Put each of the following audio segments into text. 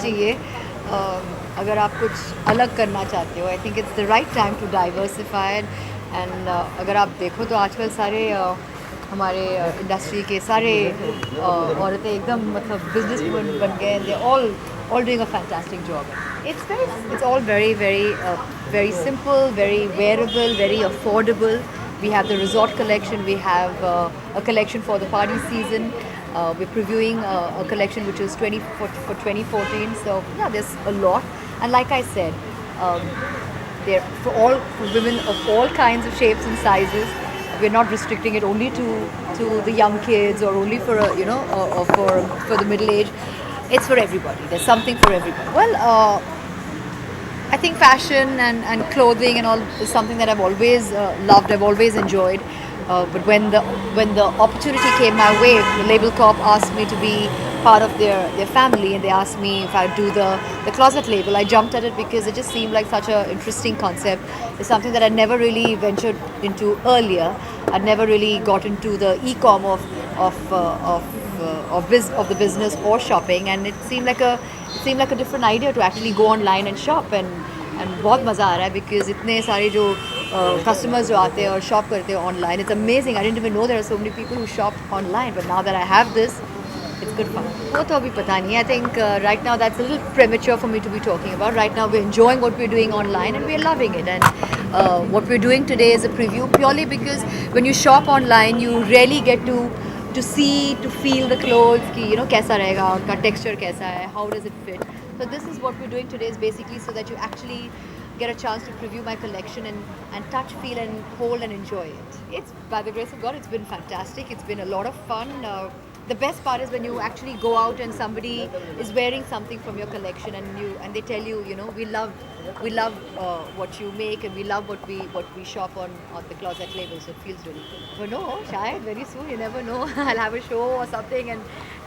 चाहिए अगर आप कुछ अलग करना चाहते हो. I think it's the right time to diversify and अगर आप देखो तो आजकल सारे हमारे इंडस्ट्री के सारे औरतें एकदम मतलब बिजनेस वुमन बन गए. दे all doing a fantastic job. It's all very simple, very wearable, very affordable. We have the resort collection. We have a collection for the party season. We're previewing a collection which is for 2014. So yeah, there's a lot. And like I said, um, they're for women of all kinds of shapes and sizes. We're not restricting it only to the young kids or only for or for the middle age. It's for everybody. There's something for everybody. Well, I think fashion and clothing and all is something that I've always loved. I've always enjoyed. But when the opportunity came my way, the Label Corp asked me to be part of their family, and they asked me if I'd do the closet label. I jumped at it because it just seemed like such an interesting concept. It's something that I never really ventured into earlier. I'd never really got into the e-com of the business or shopping, and it seemed like a different idea to actually go online and shop. And बहुत मज़ा आ रहा है because इतने सारे जो customers जो आते हैं और shop करते हैं online, it's amazing. I didn't even know there are so many people who shop online, but now that I have this, it's good fun. वो तो अभी पता नहीं. I think right now that's a little premature for me to be talking about. Right now we're enjoying what we're doing online and we're loving it. And what we're doing today is a preview purely because when you shop online, you rarely get to see, to feel the clothes कि कैसा रहेगा, उनका texture कैसा है, how does it fit. So this is what we're doing today, is basically so that you actually get a chance to preview my collection and touch, feel and hold and enjoy it. It's, by the grace of God, it's been fantastic. It's been a lot of fun. The best part is when you actually go out and somebody is wearing something from your collection and they tell you, we love what you make and we love what we shop on the closet label. So it feels really good. But no, shayad very soon, you never know. I'll have a show or something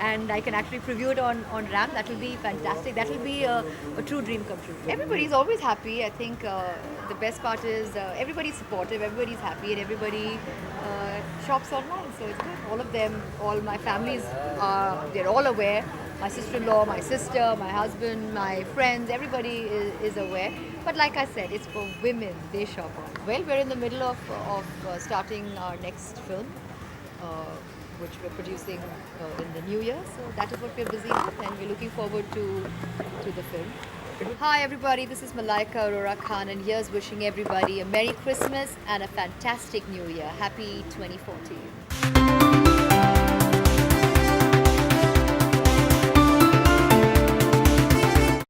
and I can actually preview it on RAM. That will be fantastic. That will be a true dream come true. Everybody's always happy. I think the best part is everybody's supportive, everybody's happy, and everybody shops online. So it's good. All of them, all my families, they're all aware. My sister-in-law, my sister, my husband, my friends, everybody is aware. But like I said, it's for women. They shop on. Well, we're in the middle of starting our next film, which we're producing in the new year. So that is what we're busy with, and we're looking forward to the film. Hi everybody, this is Malaika Arora Khan, and here's wishing everybody a Merry Christmas and a fantastic New Year. Happy 2014.